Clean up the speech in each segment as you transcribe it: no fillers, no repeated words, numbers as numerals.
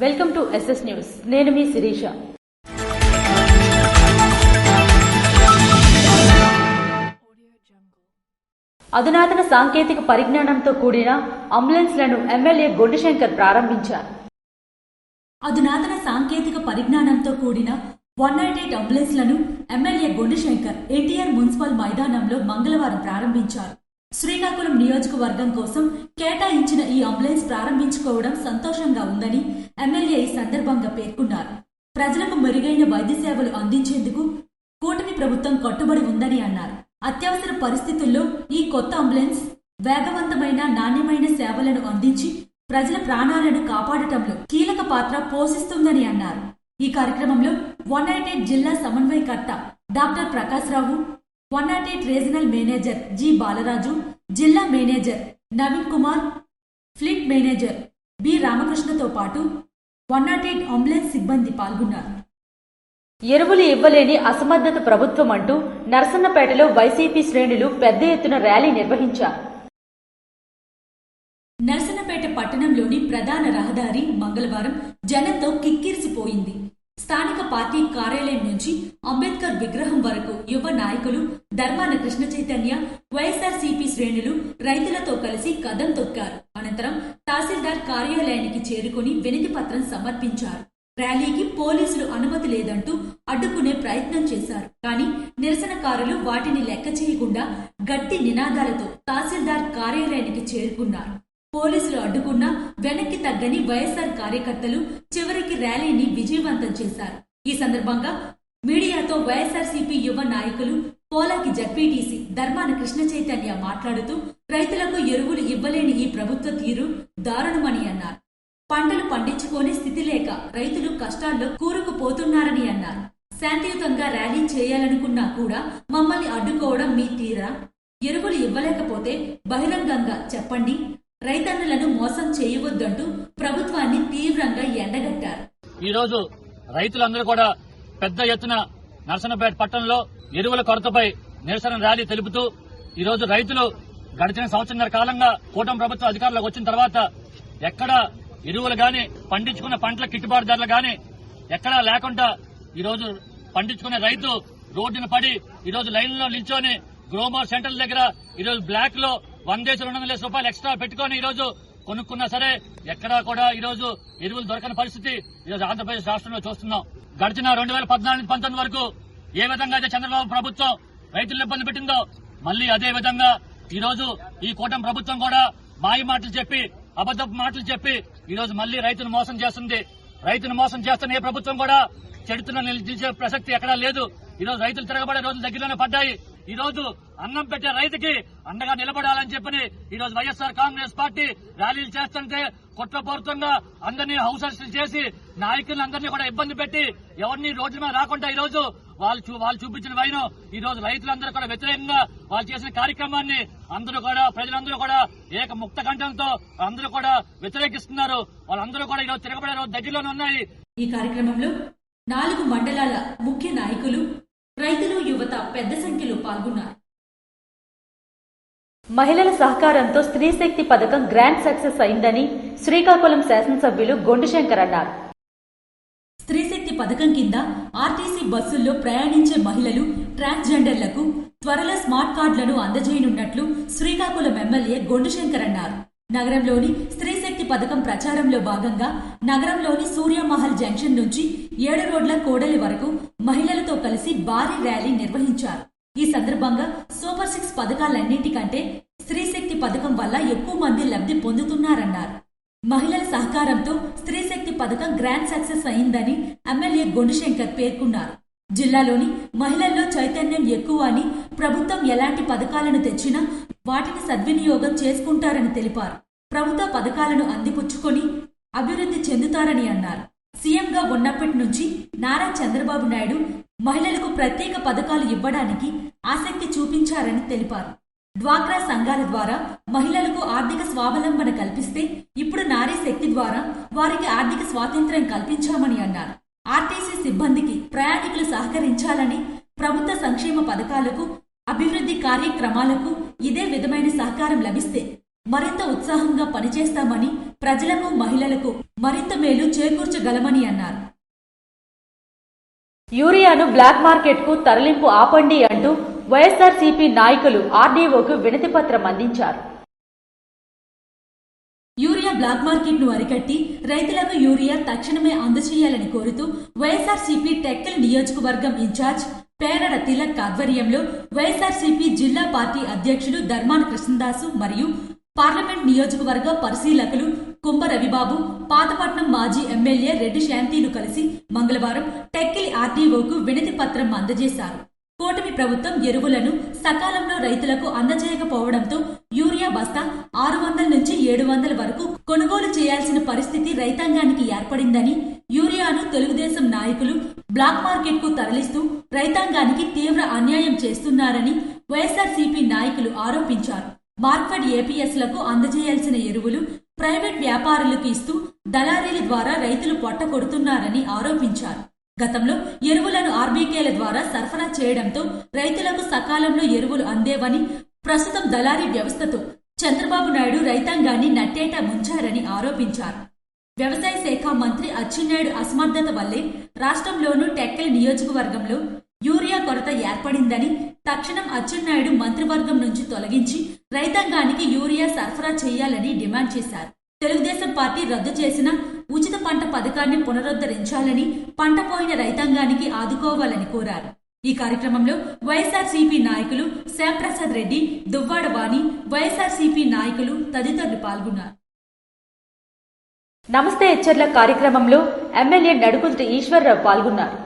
Welcome to SS news. నేను మీ శిరీష. అధునాతన సాంకేతిక పరిజ్ఞానంతో కూడిన అంబులెన్స్లను ఎమ్మెల్యే గొండిశంకర్ ప్రారంభించారు. అధునాతన సాంకేతిక పరిజ్ఞానంతో కూడిన 108 అంబులెన్స్లను ఎమ్మెల్యే గొండిశంకర్ ఎన్టీఆర్ మున్సిపల్ మైదానంలో మంగళవారం ప్రారంభించారు. శ్రీకాకుళం నియోజకవర్గం కోసం కేటాయించిన ఈ అంబులెన్స్ ప్రారంభించుకోవడం సంతోషంగా ఉందని ఎమ్మెల్యే ఈ సందర్భంగా పేర్కొన్నారు. ప్రజలకు మెరుగైన వైద్య సేవలు అందించేందుకు కూటమి ప్రభుత్వం కట్టుబడి ఉందని అన్నారు. అత్యవసర పరిస్థితుల్లో ఈ కొత్త అంబులెన్స్ వేగవంతమైన నాణ్యమైన సేవలను అందించి ప్రజల ప్రాణాలను కాపాడటంలో కీలక పాత్ర పోషిస్తుందని అన్నారు. ఈ కార్యక్రమంలో 108 జిల్లా సమన్వయకర్త doctor Prakash Rao, 108 regional manager G Balaraju, జిల్లా manager Naveen Kumar, fleet manager B రామకృష్ణతో పాటు 108 అంబులెన్స్ సిబ్బంది పాల్గొన్నారు. ఎరువులు ఇవ్వలేని అసమర్థత ప్రభుత్వం అంటూ నరసన్నపేటలో వైసీపీ శ్రేణులు పెద్ద ఎత్తున ర్యాలీ నిర్వహించారు. నరసన్నపేట పట్టణంలోని ప్రధాన రహదారి మంగళవారం జనంతో కిక్కిరిసిపోయింది. స్థానిక పార్టీ కార్యాలయం నుంచి అంబేద్కర్ విగ్రహం వరకు యువ నాయకులు, ధర్మాన కృష్ణ చైతన్య, వైఎస్ఆర్సీపీ శ్రేణులు రైతులతో కలిసి కదం తొక్కారు. అనంతరం తహసీల్దార్ కార్యాలయానికి చేరుకుని వినతి పత్రం సమర్పించారు. ర్యాలీకి పోలీసులు అనుమతి లేదంటూ అడ్డుకునే ప్రయత్నం చేశారు. కానీ నిరసనకారులు వాటిని లెక్క చేయకుండా గట్టి నినాదాలతో తహసీల్దార్ కార్యాలయానికి చేరుకున్నారు. పోలీసులు అడ్డుకున్నా వెనక్కి తగ్గని వైఎస్ఆర్ కార్యకర్తలు చివరికి ర్యాలీని విజయవంతం చేశారు. ఈ సందర్భంగా మీడియాతో వైఎస్ఆర్సీపీ యువ నాయకులు పోలాకి జడ్పీటీసీ ధర్మాన కృష్ణ చైతన్య మాట్లాడుతూ రైతులకు ఎరువులు ఇవ్వలేని ఈ ప్రభుత్వ తీరు దారుణమని అన్నారు. పంటలు పండించుకోని స్థితి లేక రైతులు కష్టాల్లో కూరుకుపోతున్నారని అన్నారు. శాంతియుతంగా ర్యాలీ చేయాలనుకున్నా కూడా మమ్మల్ని అడ్డుకోవడం మీ తీరా? ఎరువులు ఇవ్వలేకపోతే బహిరంగంగా చెప్పండి, రైతన్నులను మోసం చేయవద్దంటూ ప్రభుత్వాన్ని తీవ్రంగా ఎండగట్టారు. ఈ రోజు రైతులందరూ కూడా పెద్ద ఎత్తున నరసన్నపేట పట్టణంలో ఎరువుల కొరతపై నిరసన ర్యాలీ తెలుపుతూ ఈ రోజు రైతులు గడిచిన సంవత్సరాల కాలంగా కూటమి ప్రభుత్వం అధికారంలోకి వచ్చిన తర్వాత ఎక్కడ ఎరువులు గాని పండించుకున్న పంటల గిట్టుబాటు ధరలు గాని ఎక్కడా లేకుండా ఈ రోజు పండించుకునే రైతు రోడ్డున పడి ఈ రోజు లైన్లో నిల్చొని గ్రోమోర్ సెంటర్ల దగ్గర ఈ రోజు బ్లాక్ లో 1,200,000 రూపాయలు ఎక్స్ట్రా పెట్టుకుని ఈ రోజు కొనుక్కున్నా సరే ఎక్కడా కూడా ఈ రోజు ఎరువులు దొరకని పరిస్థితి ఈ రోజు ఆంధ్రప్రదేశ్ రాష్ట్రంలో చూస్తున్నాం. గడిచిన 2014-19 వరకు ఏ విధంగా అయితే చంద్రబాబు ప్రభుత్వం రైతులను ఇబ్బంది పెట్టిందో మళ్లీ అదే విధంగా ఈ రోజు ఈ కూటమి ప్రభుత్వం కూడా మాయ మాటలు చెప్పి అబద్దపు మాటలు చెప్పి ఈ రోజు మళ్లీ రైతును మోసం చేస్తుంది. రైతును మోసం చేస్తున్న ఏ ప్రభుత్వం కూడా చెడుతున్న నిలిచే ప్రసక్తి ఎక్కడా లేదు. ఈ రోజు రైతులు తిరగబడే రోజులు దగ్గరలోనే పడ్డాయి. ఈ రోజు అన్నం పెట్టే రైతుకి అండగా నిలబడాలని చెప్పని ఈ రోజు వైఎస్ఆర్ కాంగ్రెస్ పార్టీ ర్యాలీలు చేస్తుంటే కుట్రపూరితంగా అందరినీ హౌస్ అరెస్టులు చేసి నాయకులను అందరినీ కూడా ఇబ్బంది పెట్టి ఎవరిని రోడ్ల మీద రాకుండా ఈ రోజు వాళ్ళు చూపించిన వైను ఈ రోజు రైతులందరూ కూడా వ్యతిరేకంగా వాళ్ళు చేసిన కార్యక్రమాన్ని అందరూ కూడా ప్రజలందరూ కూడా ఏక ముక్త కంఠంతో అందరూ కూడా వ్యతిరేకిస్తున్నారు. వాళ్ళందరూ కూడా ఈ రోజు తిరగబడే రోజు దగ్గరలోనే ఉన్నాయి. ఈ కార్యక్రమంలో 4 మండలాల ముఖ్య నాయకులు, రైతులు, యువత పెద్ద సంఖ్యలో పాల్గొన్నారు. మహిళల సహకారంతో స్త్రీ శక్తి పథకం గ్రాండ్ సక్సెస్ అయిందని శ్రీకాకుళం శాసనసభ్యులు గొండిశంకర్ అన్నారు. స్త్రీ శక్తి పథకం కింద ఆర్టీసీ బస్సుల్లో ప్రయాణించే మహిళలు, ట్రాన్స్జెండర్లకు త్వరలో స్మార్ట్ కార్డులను అందజేయనున్నట్లు శ్రీకాకుళం ఎమ్మెల్యే గొండిశంకర్ అన్నారు. నగరంలోని స్త్రీ శక్తి పథకం ప్రచారంలో భాగంగా నగరంలోని సూర్యమహల్ జంక్షన్ నుంచి 7 రోడ్ల కోడలి వరకు మహిళలతో కలిసి భారీ ర్యాలీ నిర్వహించారు. ఈ సందర్భంగా సూపర్ 6 పథకాలన్నింటికంటే స్త్రీ శక్తి పథకం వల్ల ఎక్కువ మంది లబ్ధి పొందుతున్నారన్నారు. మహిళల సహకారంతో స్త్రీ శక్తి పథకం గ్రాండ్ సక్సెస్ అయిందని ఎమ్మెల్యే గొండిశంకర్ పేర్కొన్నారు. జిల్లాలోని మహిళల్లో చైతన్యం ఎక్కువ అని, ప్రభుత్వం ఎలాంటి పథకాలను తెచ్చినా వాటిని సద్వినియోగం చేసుకుంటారని తెలిపారు. ప్రభుత్వ పథకాలను అందిపుచ్చుకొని అభివృద్ధి చెందుతారని అన్నారు. సీఎంగా ఉన్నప్పటి నుంచి నారా చంద్రబాబు నాయుడు మహిళలకు ప్రత్యేక పథకాలు ఇవ్వడానికి ఆసక్తి చూపించారని తెలిపారు. డ్వాక్రా సంఘాల ద్వారా మహిళలకు ఆర్థిక స్వావలంబన కల్పిస్తే ఇప్పుడు నారీ శక్తి ద్వారా వారికి ఆర్థిక స్వాతంత్ర్యం కల్పించామని అన్నారు. ఆర్టీసీ సిబ్బందికి ప్రయాణికులు సహకరించాలని, ప్రభుత్వ సంక్షేమ పథకాలకు, అభివృద్ధి కార్యక్రమాలకు ఇదే విధమైన సహకారం లభిస్తే మరింత ఉత్సాహంగా పనిచేస్తామని, ప్రజలకు, మహిళలకు మరింత మేలు చేకూర్చగలమని అన్నారు. యూరియాను బ్లాక్ మార్కెట్కు తరలింపు ఆపండి అంటూ వైఎస్ఆర్సీపీ నాయకులు ఆర్డీఓకు వినతిపత్రం అందించారు. యూరియా బ్లాక్ మార్కెట్ ను అరికట్టి రైతులకు యూరియా తక్షణమే అందజేయాలని కోరుతూ వైఎస్ఆర్సీపీ టెక్కల్ నియోజకవర్గం ఇన్ఛార్జ్ పేరడ తిలక్ ఆధ్వర్యంలో వైఎస్ఆర్సీపీ జిల్లా పార్టీ అధ్యక్షులు ధర్మాన కృష్ణదాసు మరియు పార్లమెంట్ నియోజకవర్గ పరిశీలకులు కుంభ రవిబాబు, పాతపట్నం మాజీ ఎమ్మెల్యే రెడ్డి శాంతిలు కలిసి మంగళవారం టెక్కిలి ఆర్డీఓకు వినతి పత్రం అందజేశారు. కూటమి ప్రభుత్వం ఎరువులను సకాలంలో రైతులకు అందజేయకపోవడంతో యూరియా బస్తా 600 నుంచి 700 వరకు కొనుగోలు చేయాల్సిన పరిస్థితి రైతాంగానికి ఏర్పడిందని, యూరియాను తెలుగుదేశం నాయకులు బ్లాక్ మార్కెట్ కు తరలిస్తూ రైతాంగానికి తీవ్ర అన్యాయం చేస్తున్నారని వైఎస్ఆర్సీపీ నాయకులు ఆరోపించారు. మార్కెట్ ఏపీఎస్లకు అందజేయాల్సిన ఎరువులు ప్రైవేట్ వ్యాపారులకు ఇస్తూ దళారీల ద్వారా రైతులు పొట్ట కొడుతున్నారని ఆరోపించారు. గతంలో ఎరువులను ఆర్బీకేల ద్వారా సరఫరా చేయడంతో రైతులకు సకాలంలో ఎరువులు అందేవని, ప్రస్తుతం దళారీ వ్యవస్థతో చంద్రబాబు నాయుడు రైతాంగాన్ని నట్టేట ముంచారని ఆరోపించారు. వ్యవసాయ శాఖ మంత్రి అచ్చెన్నాయుడు అసమర్థత వల్లే రాష్ట్రంలోనూ టెక్కలి నియోజకవర్గంలో యూరియా కొరత ఏర్పడిందని, తక్షణం అచ్చెన్నాయుడు మంత్రివర్గం నుంచి తొలగించి రైతాంగానికి యూరియా సరఫరా చేయాలని డిమాండ్ చేశారు. తెలుగుదేశం పార్టీ రద్దు చేసిన ఉచిత పంట పథకాన్ని పునరుద్ధరించాలని, పంట పోయిన రైతాంగానికి ఆదుకోవాలని కోరారు. ఈ కార్యక్రమంలో వైఎస్ఆర్సీపీ నాయకులు శ్యాంప్రసాద్ రెడ్డి, దువ్వాడ వాణి, వైఎస్ఆర్సీపీ నాయకులు తదితరులు పాల్గొన్నారు. నమస్తే హెచ్చర్ల కార్యక్రమంలో ఎమ్మెల్యే నడుకుదుటి ఈశ్వర్రావు పాల్గొన్నారు.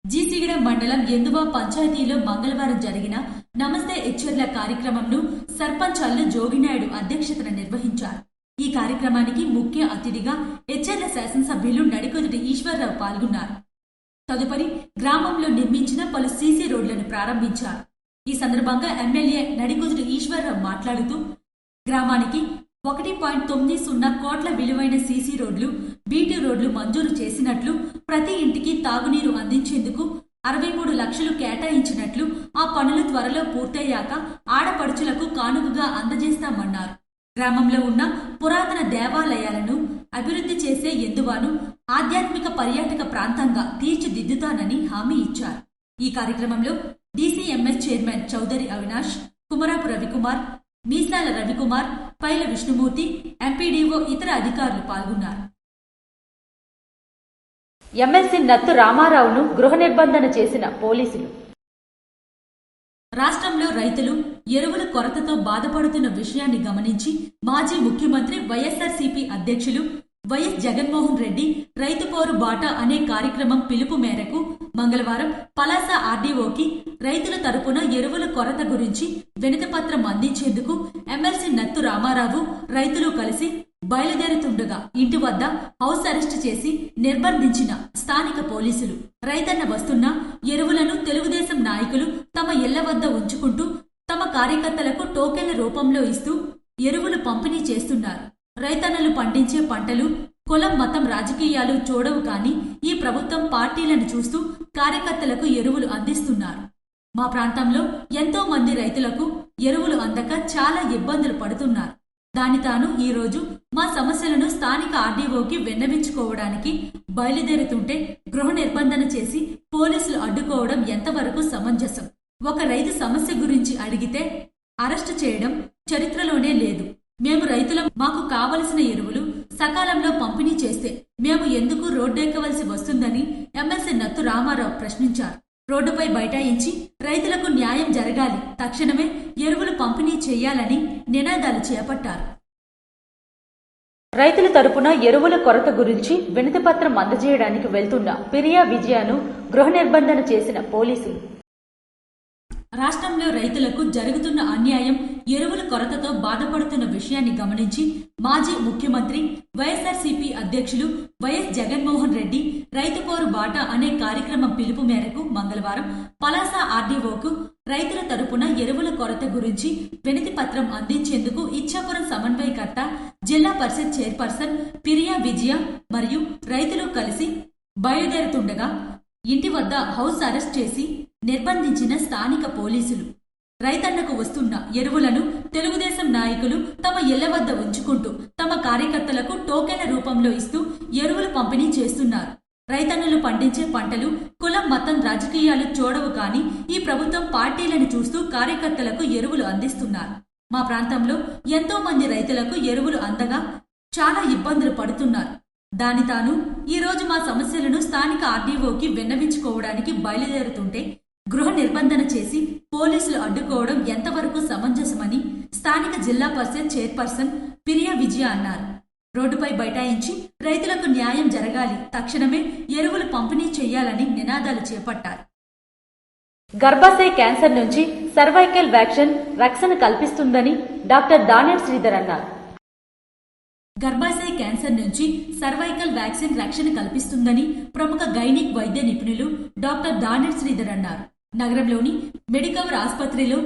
జీసీగడ మండలం ఎందువా పంచాయతీలో మంగళవారం జరిగిన నమస్తే హెచ్చర్ల కార్యక్రమంను సర్పంచ్ అల్లు జోగినాయుడు అధ్యక్షతన నిర్వహించారు. ఈ కార్యక్రమానికి ముఖ్య అతిథిగా హెచ్చర్ల శాసనసభ్యులు నడికొదుటి ఈశ్వర్రావు పాల్గొన్నారు. తదుపరి గ్రామంలో నిర్మించిన పలు సీసీ రోడ్లను ప్రారంభించారు. ఈ సందర్భంగా ఎమ్మెల్యే నడికొదుటి ఈశ్వర్రావు మాట్లాడుతూ గ్రామానికి 1.90 కోట్ల విలువైన సీసీ రోడ్లు, బీటీ రోడ్లు మంజూరు చేసినట్లు, ప్రతి ఇంటికి తాగునీరు అందించేందుకు 63 లక్షలు కేటాయించినట్లు, ఆ పనులు త్వరలో పూర్తయ్యాక ఆడపడుచులకు కానుకగా అందజేస్తామన్నారు. గ్రామంలో ఉన్న పురాతన దేవాలయాలను అభివృద్ధి చేసే ఎందువాను ఆధ్యాత్మిక పర్యాటక ప్రాంతంగా తీర్చిదిద్దుతానని హామీ ఇచ్చారు. ఈ కార్యక్రమంలో డీసీఎంఎస్ చైర్మన్ చౌదరి అవినాష్, కుమరాపు రవికుమార్, మీసాల రవికుమార్, పైల విష్ణుమూర్తి, ఎంపీడీఓ, ఇతర అధికారులు పాల్గొన్నారు. ఎమ్మెల్సీ నత్తు రామారావును గృహ నిర్బంధన చేసిన పోలీసులు. రాష్ట్రంలో రైతులు ఎరువుల కొరతతో బాధపడుతున్న విషయాన్ని గమనించి మాజీ ముఖ్యమంత్రి వైఎస్ఆర్సీపీ అధ్యక్షులు వైఎస్ జగన్మోహన్ రెడ్డి రైతు పోరు బాట అనే కార్యక్రమం పిలుపు మేరకు మంగళవారం పలాస ఆర్డీఓకి రైతుల తరపున ఎరువుల కొరత గురించి వినతిపత్రం అందించేందుకు ఎమ్మెల్సీ నత్తు రామారావు, రైతులు కలిసి బయలుదేరుతుండగా ఇంటి వద్ద హౌస్ అరెస్టు చేసి నిర్బంధించిన స్థానిక పోలీసులు రైతన్న వస్తున్న ఎరువులను తెలుగుదేశం నాయకులు తమ ఇళ్ల వద్ద ఉంచుకుంటూ తమ కార్యకర్తలకు టోకెన్ల రూపంలో ఇస్తూ ఎరువులు పంపిణీ చేస్తున్నారు. రైతన్నలు పండించే పంటలు కులం, మతం, రాజకీయాలు చూడవు కానీ ఈ ప్రభుత్వం పార్టీలను చూస్తూ కార్యకర్తలకు ఎరువులు అందిస్తున్నారు. మా ప్రాంతంలో ఎంతో మంది రైతులకు ఎరువులు అందక చాలా ఇబ్బందులు పడుతున్నారు. దాని తాను ఈ రోజు మా సమస్యలను స్థానిక ఆర్డీఓకి విన్నవించుకోవడానికి బయలుదేరుతుంటే గృహ నిర్బంధన చేసి పోలీసులు అడ్డుకోవడం ఎంతవరకు సమంజసం? ఒక రైతు సమస్య గురించి అడిగితే అరెస్టు చేయడం చరిత్రలోనే లేదు. మేము రైతులం, మాకు కావలసిన ఎరువులు సకాలంలో పంపిణీ చేస్తే మేము ఎందుకు రోడ్డెక్కవలసి వస్తుందని ఎమ్మెల్సీ నత్తు రామారావు ప్రశ్నించారు. రోడ్డుపై బైఠాయించి రైతులకు న్యాయం జరగాలి, తక్షణమే ఎరువులు పంపిణీ చేయాలని నినాదాలు చేపట్టారు. రైతుల తరపున ఎరువుల కొరత గురించి వినతిపత్రం అందజేయడానికి వెళ్తున్న పిరియా విజయను గృహ నిర్బంధన చేసిన పోలీసులు. రాష్ట్రంలో రైతులకు జరుగుతున్న అన్యాయం, ఎరువుల కొరతతో బాధపడుతున్న విషయాన్ని గమనించి మాజీ ముఖ్యమంత్రి వైఎస్ఆర్సీపీ అధ్యక్షులు వైఎస్ జగన్మోహన్ రెడ్డి రైతు పోరు బాట అనే కార్యక్రమం పిలుపు మేరకు మంగళవారం పలాస ఆర్డీఓకు రైతుల తరపున ఎరువుల కొరత గురించి వినతి పత్రం అందించేందుకు ఇచ్చాపురం సమన్వయకర్త, జిల్లా పరిషత్ చైర్పర్సన్ పిరియా విజయ మరియు రైతులు కలిసి బయలుదేరుతుండగా ఇంటి వద్ద హౌస్ అరెస్ట్ చేసి నిర్బంధించిన స్థానిక పోలీసులు రైతన్నకు వస్తున్న ఎరువులను తెలుగుదేశం నాయకులు తమ ఇళ్ల వద్ద ఉంచుకుంటూ తమ కార్యకర్తలకు టోకెన్ల రూపంలో ఇస్తూ ఎరువులు పంపిణీ చేస్తున్నారు. రైతన్నులు పండించే పంటలు కులం మతం రాజకీయాలు చూడవు కానీ ఈ ప్రభుత్వం పార్టీలను చూస్తూ కార్యకర్తలకు ఎరువులు అందిస్తున్నారు. మా ప్రాంతంలో ఎంతో మంది రైతులకు ఎరువులు అందగా చాలా ఇబ్బందులు పడుతున్నారు. దాని తాను ఈరోజు మా సమస్యలను స్థానిక ఆర్డీఓకి విన్నవించుకోవడానికి బయలుదేరుతుంటే గృహ నిర్బంధన చేసి పోలీసులు అడ్డుకోవడం ఎంతవరకు సమంజసమని స్థానిక జిల్లా పరిషత్ చైర్పర్సన్ పిరియా విజయ అన్నారు. రోడ్డుపై బైఠాయించి రైతులకు న్యాయం జరగాలి, తక్షణమే ఎరువులు పంపిణీ చేయాలని నినాదాలు చేపట్టారు. గర్భాశయ క్యాన్సర్ నుంచి సర్వైకల్ వ్యాక్సిన్ రక్షణ కల్పిస్తుందని డాక్టర్ దానేర్ శ్రీధర్ అన్నారు. గర్భాశయ క్యాన్సర్ నుంచి సర్వైకల్ వ్యాక్సిన్ రక్షణ కల్పిస్తుందని ప్రముఖ గైనిక్ వైద్య నిపుణులు డాక్టర్ దానేర్ శ్రీధర్ అన్నారు. నగరంలోని మెడికవర్ ఆసుపత్రిలో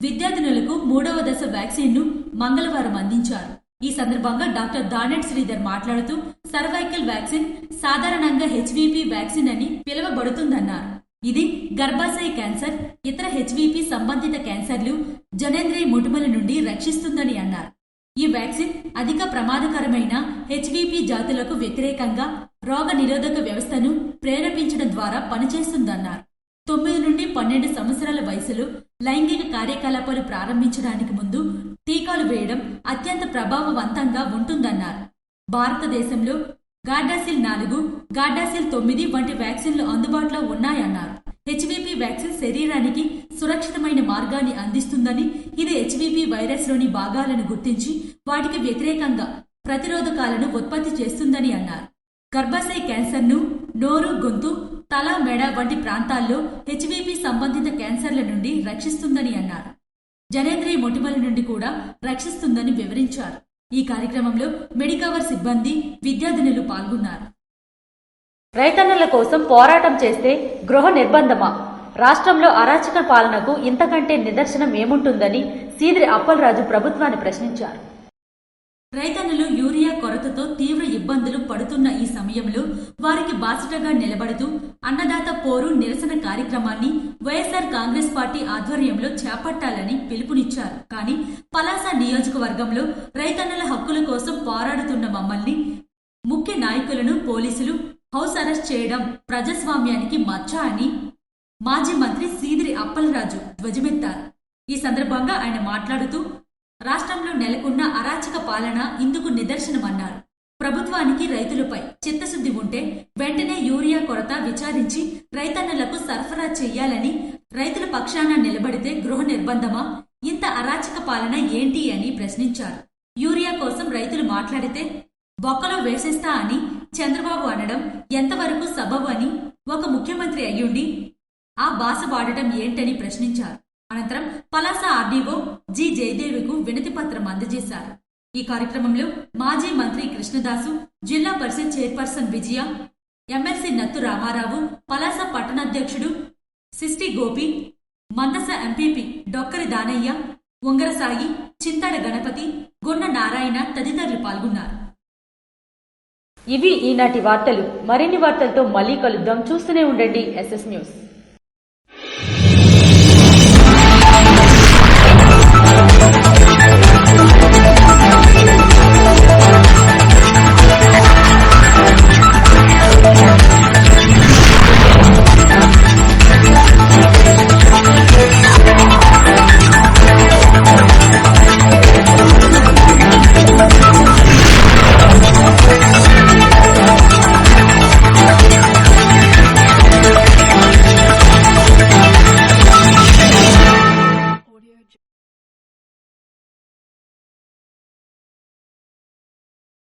విద్యార్థినులకు 3వ దశ వ్యాక్సిన్ ను మంగళవారం అందించారు. ఈ సందర్భంగా డాక్టర్ దానేర్ శ్రీధర్ మాట్లాడుతూ సర్వైకల్ వ్యాక్సిన్ సాధారణంగా హెచ్విపి వ్యాక్సిన్ అని పిలువబడుతుందన్నారు. ఇది గర్భాశయ క్యాన్సర్, ఇతర హెచ్విపి సంబంధిత క్యాన్సర్లు, జనేంద్రియ ముటుమల నుండి రక్షిస్తుందని అన్నారు. ఈ వ్యాక్సిన్ అధిక ప్రమాదకరమైన హెచ్విపి జాతులకు వ్యతిరేకంగా రోగ నిరోధక వ్యవస్థను ప్రేరేపించడం ద్వారా పనిచేస్తుందన్నారు. 9 నుండి 12 సంవత్సరాల వయసులో లైంగిక కార్యకలాపాలు ప్రారంభించడానికి ముందు టీకాలు వేయడం అత్యంత ప్రభావవంతంగా ఉంటుందన్నారు. భారతదేశంలో గార్డాసిల్ 4, గార్డాసిల్ 9 వంటి వ్యాక్సిన్లు అందుబాటులో ఉన్నాయన్నారు. హెచ్విపి వ్యాక్సిన్ శరీరానికి సురక్షితమైన మార్గాన్ని అందిస్తుందని, ఇది హెచ్విపి వైరస్లోని భాగాలను గుర్తించి వాటికి వ్యతిరేకంగా ప్రతిరోధకాలను ఉత్పత్తి చేస్తుందని అన్నారు. గర్భాశయ క్యాన్సర్ను నోరు, గొంతు, తల, మెడ వంటి ప్రాంతాల్లో హెచ్విపి సంబంధిత క్యాన్సర్ల నుండి రక్షిస్తుందని అన్నారు. జనేంద్రియ మొటిమల నుండి కూడా రక్షిస్తుందని వివరించారు. ఈ కార్యక్రమంలో మెడికవర్ సిబ్బంది, విద్యార్థినులు పాల్గొన్నారు. రైతన్నల కోసం పోరాటం చేస్తే గృహ నిర్బంధమా? రాష్ట్రంలో అరాచక పాలనకు ఇంతకంటే నిదర్శనం ఏముంటుందని సీదిరి అప్పలరాజు ప్రభుత్వాన్ని ప్రశ్నించారు. రైతన్నులు యూరియా కొరతతో తీవ్ర ఇబ్బందులు పడుతున్న ఈ సమయంలో వారికి బాసటగా నిలబడుతూ అన్నదాత పోరు నిరసన కార్యక్రమాన్ని వైఎస్ఆర్ కాంగ్రెస్ పార్టీ ఆధ్వర్యంలో చేపట్టాలని పిలుపునిచ్చారు. కానీ పలాస నియోజకవర్గంలో రైతన్నుల హక్కుల కోసం పోరాడుతున్న మమ్మల్ని, ముఖ్య నాయకులను పోలీసులు హౌస్ అరెస్ట్ చేయడం ప్రజాస్వామ్యానికి మచ్చ అని మాజీ మంత్రి సీదిరి అప్పలరాజు ధ్వజమెత్తారు. ఈ సందర్భంగా ఆయన మాట్లాడుతూ రాష్ట్రంలో నెలకొన్న అరాచక పాలన ఇందుకు నిదర్శనమన్నారు. ప్రభుత్వానికి రైతులపై చిత్తశుద్ధి ఉంటే వెంటనే యూరియా కొరత విచారించి రైతన్నలకు సరఫరా చెయ్యాలని, రైతుల పక్షాన నిలబడితే గృహ నిర్బంధమా? ఇంత అరాచక పాలన ఏంటి అని ప్రశ్నించారు. యూరియా కోసం రైతులు మాట్లాడితే బొక్కలో వేసేస్తా అని చంద్రబాబు అనడం ఎంతవరకు సబబు అని, ఒక ముఖ్యమంత్రి అయ్యుండి ఆ భాష వాడటం ఏంటని ప్రశ్నించారు. అనంతరం పలాస ఆర్డీఓ జి జయదేవికు వినతి పత్రం అందజేశారు. ఈ కార్యక్రమంలో మాజీ మంత్రి కృష్ణదాసు, జిల్లా పరిషత్ చైర్పర్సన్ విజయ, ఎమ్మెల్సీ నత్తు రామారావు, పలాస పట్టణాధ్యక్షుడు సిస్టి గోపి, మందస ఎంపీపీ డొక్కరి దానయ్య, ఉంగరసాయి, చింతడ గణపతి, గొన్న నారాయణ తదితరులు పాల్గొన్నారు. ఇవి ఈనాటి వార్తలు. మరిన్ని వార్తలతో మళ్ళీ కలుద్దాం. చూస్తూనే ఉండండి SS న్యూస్.